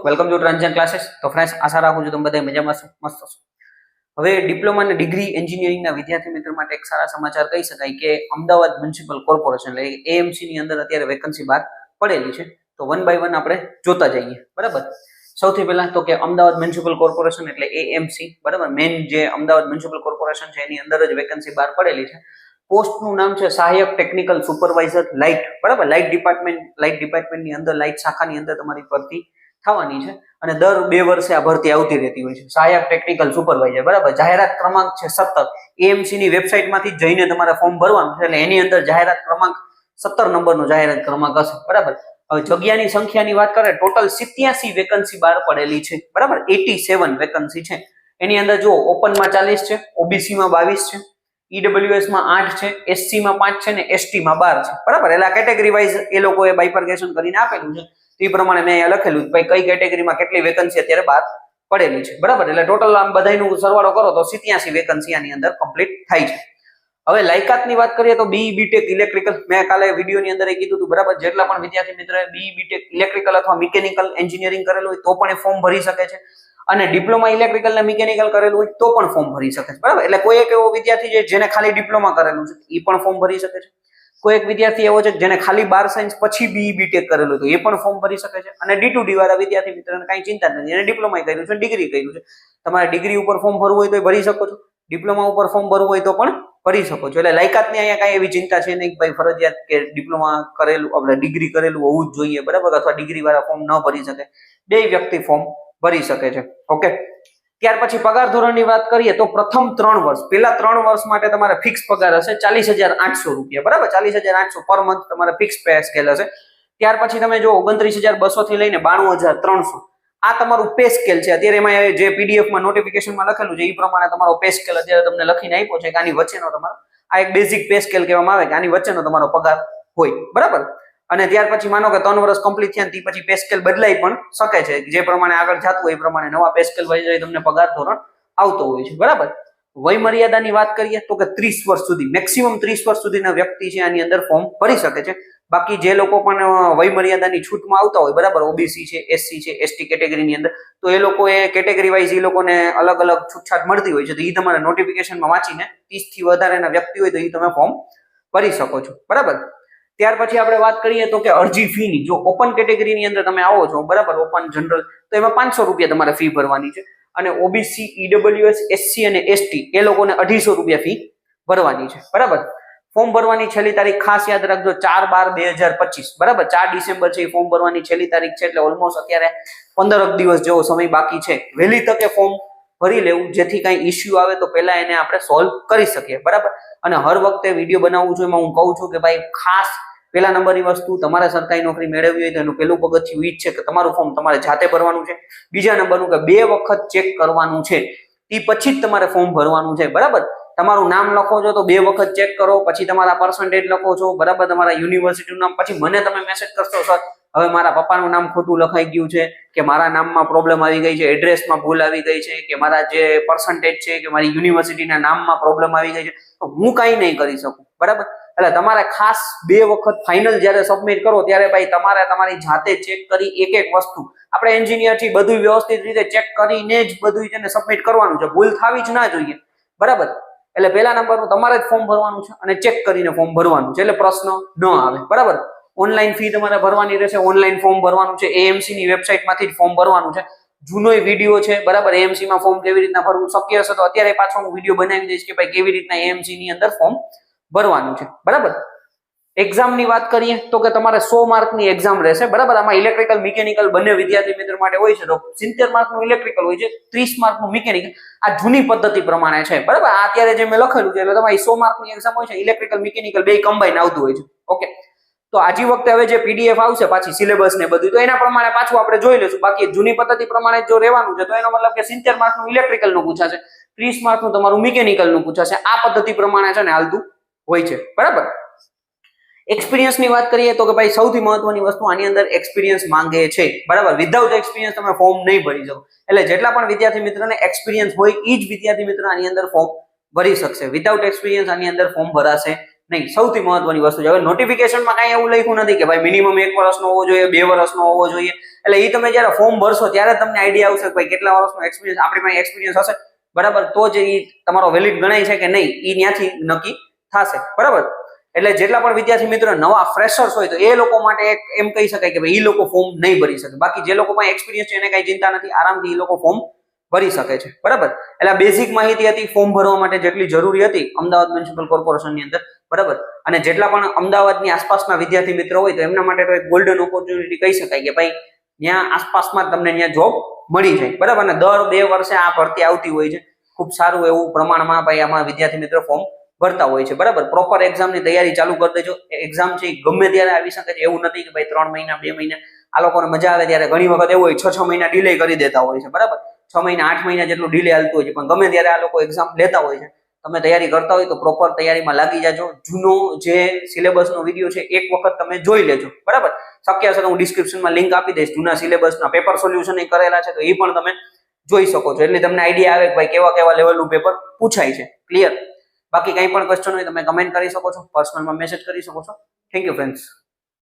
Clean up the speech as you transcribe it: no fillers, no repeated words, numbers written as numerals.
Welcome to transaction classes. તો friends આશા રાખું છું તમે બધા મજામાં છો, મસ્ત છો। હવે ડિપ્લોમા અને ડિગ્રી એન્જિનિયરિંગના વિદ્યાર્થી મિત્રો માટે એક સારા સમાચાર કહી શકાય કે અમદાવાદ મ્યુનિસિપલ કોર્પોરેશન એટલે એએમસી ની અંદર અત્યારે વેકન્સી બહાર પડેલી છે। તો વન બાય વન આપણે જોતા જઈએ, બરાબર। સૌથી પહેલા તો કે અમદાવાદ મ્યુનિસિપલ કોર્પોરેશન એટલે એએમસી, બરાબર। મેઇન જે અમદાવાદ મ્યુનિસિપલ કોર્પોરેશન છે એની અંદર જ વેકન્સી બહાર પડેલી છે। પોસ્ટનું નામ છે સહાયક ટેકનિકલ સુપરવાઇઝર લાઇટ, બરાબર। લાઇટ ડિપાર્ટમેન્ટની અંદર લાઇટ શાખાની અંદર તમારી ભરતી થવાની છે અને દર 2 વર્ષે આ ભરતી આવતી રહેતી હોય છે। સહાયક ટેકનિકલ સુપરવાઇઝર, બરાબર। જાહેરાત ક્રમાંક છે 17। એએમસી ની વેબસાઇટ માંથી જઈને તમારે ફોર્મ ભરવાનું છે એટલે એની અંદર જાહેરાત ક્રમાંક 17 નંબરનો જાહેરાત ક્રમાંક હશે, બરાબર। હવે જગ્યાની સંખ્યાની વાત કરીએ ટોટલ 87 વેકન્સી બહાર પડેલી છે, બરાબર। 87 વેકન્સી છે। એની અંદર જો ઓપનમાં 40 છે, ઓબીસી માં 22 છે, ઈડબ્લ્યુએસ માં 8 છે, એસસી માં 5 છે ને એસટી માં 12 છે, બરાબર। એટલે કેટેગરી વાઇઝ એ લોકોએ બાયફર્ગેશન કરીને આપેલું છે। તે પ્રમાણે મેં અહીંયા લખેલું કે ભાઈ કઈ કેટેગરીમાં કેટલી વેકન્સી અત્યારે બહાર પડેલી છે, બરાબર। એટલે ટોટલ આમ બધાયનું સરવાળો કરો તો 87 વેકન્સી આની અંદર કમ્પ્લીટ થાય છે। હવે લાયકાતની વાત કરીએ તો બીઈ બીટેક ઇલેક્ટ્રિકલ, મેં કાલે વિડીયોની અંદર કીધું હતું, બરાબર। જેટલા પણ વિદ્યાર્થી મિત્રોએ બીઈ બીટેક ઇલેક્ટ્રિકલ અથવા મિકેનિકલ એન્જિનિયરિંગ કરેલું હોય તો પણ એ ફોર્મ ભરી શકે છે અને ડિપ્લોમા ઇલેક્ટ્રિકલ અને મિકેનિકલ કરેલું હોય તો પણ ફોર્મ ભરી શકે છે, બરાબર। એટલે કોઈ એક એવો વિદ્યાર્થી છે જેને ખાલી ડિપ્લોમા કરેલું છે એ પણ ફોર્મ ભરી શકે છે। કોઈ એક વિદ્યાર્થી એવો છે જેને ખાલી 12 સાયન્સ પછી બીઈ બીટેક કરેલું તો એ પણ ફોર્મ ભરી શકે છે અને ડી2ડી વાળા વિદ્યાર્થી મિત્રોને કાંઈ ચિંતા નથી, એને ડિપ્લોમા કર્યું છે, ડિગ્રી કર્યું છે। તમારે ડિગ્રી ઉપર ફોર્મ ભરવું હોય તો ભરી શકો છો, ડિપ્લોમા ઉપર ફોર્મ ભરવું હોય તો પણ ભરી શકો છો। એટલે લાયકાતની અહીંયા કાંઈ એવી ચિંતા છે નહીં કે ભાઈ ફરજિયાત કે ડિપ્લોમા કરેલું આપણે ડિગ્રી કરેલું હોવું જ જોઈએ, બરાબર, અથવા ડિગ્રી વાળા ફોર્મ ન ભરી શકે, બે વ્યક્તિ ફોર્મ ભરી શકે છે, ઓકે। ત્યાર પછી પગાર ધોરણની વાત કરીએ તો પ્રથમ 3 વર્ષ, પહેલા 3 વર્ષ માટે તમારે ફિક્સ પગાર હશે 40,800 રૂપિયા, બરાબર। 40,800 પર મંથ તમારે ફિક્સ પે સ્કેલ હશે। ત્યાર પછી તમે જો 29,200 થી લઈને 92,300 આ તમારું પે સ્કેલ છે। અત્યારે એમાં જે પીડીએફ માં નોટિફિકેશનમાં લખેલું છે એ પ્રમાણે તમારો પે સ્કેલ અત્યારે તમને લખીને આપ્યો છે કે આની વચ્ચેનો તમારો આ એક બેઝિક પે સ્કેલ કહેવામાં આવે કે આની વચ્ચેનો તમારો પગાર હોય, બરાબર। અને ત્યાર પછી માનો કે 3 વર્ષ કમ્પ્લીટ થયા તે પછી પે સ્કેલ બદલાઈ પણ શકે છે, જે પ્રમાણે આગળ જતું હોય એ પ્રમાણે નવા પે સ્કેલ વાઇઝ તમને પગાર ધોરણ આવતો હોય છે, બરાબર। વય મર્યાદાની વાત કરીએ તો કે 30 વર્ષ સુધી, મેક્સિમમ 30 વર્ષ સુધીના વ્યક્તિ છે આની અંદર ફોર્મ ભરી શકે છે। બાકી જે લોકો પણ વય મર્યાદાની છૂટમાં આવતા હોય, બરાબર, ઓબીસી છે, એસસી છે, એસટી કેટેગરીની અંદર, તો એ લોકોએ કેટેગરી વાઇઝ એ લોકોને અલગ અલગ છૂટછાટ મળતી હોય છે, તો એ તમારે નોટિફિકેશનમાં વાંચીને 30 થી વધારેના વ્યક્તિ હોય તો એ તમે ફોર્મ ભરી શકો છો, બરાબર। ત્યાર પછી આપણે વાત કરીએ તો કે અરજી ફીની, જો ઓપન કેટેગરીની અંદર તમે આવો છો, બરાબર, ઓપન જનરલ, તો એમાં 500 રૂપિયા તમારે ફી ભરવાની છે અને ઓબીસી, ઈડબ્લ્યુએસ, એસસી અને એસટી એ લોકોને 250 રૂપિયા ફી ભરવાની છે, બરાબર। ફોર્મ ભરવાની છેલ્લી તારીખ ખાસ યાદ રાખજો 4/12/2025, બરાબર। 4 ડિસેમ્બર છે એ ફોર્મ ભરવાની છેલ્લી તારીખ છે, એટલે ઓલમોસ્ટ અત્યારે 15 દિવસ જેવો સમય બાકી છે। વહેલી તકે ફોર્મ ભરી લેવું જેથી કાંઈ ઇશ્યુ આવે તો પહેલા એને આપણે સોલ્વ કરી શકીએ, બરાબર। અને હર વખતે વિડીયો બનાવું છું એમાં હું કહું છું કે ભાઈ ખાસ પહેલા નંબરની વસ્તુ, તમારે સરકારી નોકરી મેળવવી હોય તો એનું પહેલું પગથિયું ઈ જ છે કે તમારું ફોર્મ તમારે જાતે ભરવાનું છે। બીજા નંબરનું કે 2 વખત ચેક કરવાનું છે, એ પછી જ તમારે ફોર્મ ભરવાનું છે, બરાબર। તમારું નામ લખો છો તો 2 વખત ચેક કરો, પછી તમારા પર્સન્ટેજ લખો છો, બરાબર, તમારા યુનિવર્સિટીનું નામ, પછી મને તમે મેસેજ કરશો સર હવે મારા પપ્પાનું નામ ખોટું લખાઈ ગયું છે કે મારા નામમાં પ્રોબ્લેમ આવી ગઈ છે, એડ્રેસમાં ભૂલ આવી ગઈ છે કે મારા જે પર્સન્ટેજ છે કે મારી યુનિવર્સિટીના નામમાં પ્રોબ્લેમ આવી ગઈ છે, તો હું કાંઈ નહીં કરી શકું, બરાબર। એટલે તમારે ખાસ 2 વખત ફાઇનલ જ્યારે સબમિટ કરો ત્યારે ભાઈ તમારે તમારી જાતે ચેક કરી એક એક વસ્તુ, આપણે એન્જિનિયર થી બધું વ્યવસ્થિત રીતે ચેક કરીને જ બધું છે ને સબમિટ કરવાનું છે, ભૂલ થવી જ ના જોઈએ, બરાબર। એટલે પહેલા નંબરનું તમારે જ ફોર્મ ભરવાનું છે અને ચેક કરીને ફોર્મ ભરવાનું છે, એટલે પ્રશ્ન ન આવે, બરાબર। ઓનલાઈન ફી તમારે ભરવાની રહેશે, ઓનલાઈન ફોર્મ ભરવાનું છે, એએમસી ની વેબસાઇટમાંથી જ ફોર્મ ભરવાનું છે। જૂનો વિડીયો છે, બરાબર, એએમસી માં ફોર્મ કેવી રીતના ભરવું, શક્ય હશે તો અત્યારે પાછો હું વિડીયો બનાવી દઈશ કે ભાઈ કેવી રીતના એએમસી ની અંદર ફોર્મ ભરવાનું છે, બરાબર। એક્ઝામની વાત કરીએ તો કે તમારે 100 માર્કની એક્ઝામ રહેશે, બરાબર। આમાં ઇલેક્ટ્રિકલ મિકેનિકલ બંને વિદ્યાર્થી મિત્રો માટે હોય છે, તો 70 માર્કનું ઇલેક્ટ્રિકલ હોય છે, 30 માર્કનું મિકેનિકલ, આ જૂની પદ્ધતિ પ્રમાણે છે, બરાબર। આ અત્યારે જે મેં લખેલું છે એટલે તમારી 100 માર્કની એક્ઝામ હોય છે, ઇલેક્ટ્રિકલ મિકેનિકલ બે કમ્બાઈન આવતું હોય છે, ઓકે। તો આજી વખતે હવે જે પીડીએફ આવશે પાછી સિલેબસ ને બધું, તો એના પ્રમાણે પાછું આપણે જોઈ લઈશું, બાકી જૂની પદ્ધતિ પ્રમાણે જો રહેવાનું છે તો એનો મતલબ કે 70 માર્કનું ઇલેક્ટ્રિકલ નું પૂછાશે, 30 માર્કનું તમારું મિકેનિકલ નું પૂછાશે, આ પદ્ધતિ પ્રમાણે છે ને હાલતું હોય છે, બરાબર। એક્સપિરિયન્સની વાત કરીએ તો કે ભાઈ સૌથી મહત્વની વસ્તુ આની અંદર એક્સપિરિયન્સ માંગે છે, બરાબર। વિધાઉટ એક્સપિરિયન્સ તમે ફોર્મ નહીં ભરી શકો, એટલે જેટલા પણ વિદ્યાર્થી મિત્રોને એક્સપિરિયન્સ હોય એ જ વિદ્યાર્થી મિત્રો આની અંદર ફોર્મ ભરી શકશે, વિધાઉટ એક્સપિરિયન્સ આની અંદર ફોર્મ ભરાશે નહીં, સૌથી મહત્વની વસ્તુ છે. હવે નોટિફિકેશનમાં કાંઈ એવું લખ્યું નથી કે ભાઈ મિનિમમ 1 વર્ષનો હોવો જોઈએ, 2 વર્ષનો હોવો જોઈએ. એટલે એ તમે જયારે ફોર્મ ભરશો ત્યારે તમને આઈડિયા આવશે કે ભાઈ કેટલા વર્ષનો એક્સપિરિયન્સ આપણી પાસે એક્સપિરિયન્સ હશે, બરાબર, તો જ એ તમારો વેલિડ ગણાય છે કે નહીં એ ત્યાંથી નક્કી થશે, બરાબર. એટલે જેટલા પણ વિદ્યાર્થી મિત્રો નવા ફ્રેશર્સ હોય તો એ લોકો માટે એક એમ કહી શકાય કે ભાઈ એ લોકો ફોર્મ નહીં ભરી શકે. બાકી જે લોકો પાસે એક્સપિરિયન્સ છે એને કઈ ચિંતા નથી, આરામથી એ લોકો ફોર્મ ભરી શકે છે, બરાબર. એટલે બેઝિક માહિતી હતી ફોર્મ ભરવા માટે જેટલી જરૂરી હતી અમદાવાદ મ્યુનિસિપલ કોર્પોરેશનની અંદર, બરાબર. અને જેટલા પણ અમદાવાદની આસપાસના વિદ્યાર્થી મિત્રો હોય તો એમના માટે તો એક ગોલ્ડન ઓપોર્ચ્યુનિટી કહી શકાય કે ભાઈ ત્યાં આસપાસમાં તમને ત્યાં જોબ મળી જાય, બરાબર. અને દર 2 વર્ષે આ ભરતી આવતી હોય છે. ખૂબ સારું એવું પ્રમાણમાં ભાઈ આમાં વિદ્યાર્થી મિત્રો ફોર્મ ભરતા હોય છે, બરાબર. પ્રોપર એક્ઝામની તૈયારી ચાલુ કરી દેજો. એક્ઝામ છે ગમે ત્યારે આવી શકે છે, એવું નથી કે ભાઈ 3 મહિના 2 મહિના. આ લોકોને મજા આવે ત્યારે ઘણી વખત એવું હોય 6 મહિના ડિલે કરી દેતા હોય છે, બરાબર. 6 મહિના 8 મહિના જેટલું ડિલે હાલતું હોય છે, પણ ગમે ત્યારે આ લોકો એક્ઝામ લેતા હોય છે. તમે તૈયારી કરતા હોય તો પ્રોપર તૈયારીમાં લાગી જાજો. જૂનો જે સિલેબસનો વિડીયો છે એક વખત તમે જોઈ લેજો, બરાબર. શક્ય હશે તો હું ડિસ્ક્રિપ્શનમાં લિંક આપી દઈશ. જૂના સિલેબસના પેપર સોલ્યુશન કરેલા છે તો એ પણ તમે જોઈ શકો છો. એટલે તમને આઈડિયા આવે કે ભાઈ કેવા કેવા લેવલનું પેપર પૂછાય છે. ક્લિયર? બાકી કંઈ પણ ક્વેશ્ચન હોય તમે કમેન્ટ કરી શકો છો, પર્સનલમાં મેસેજ કરી શકો છો. Thank you friends.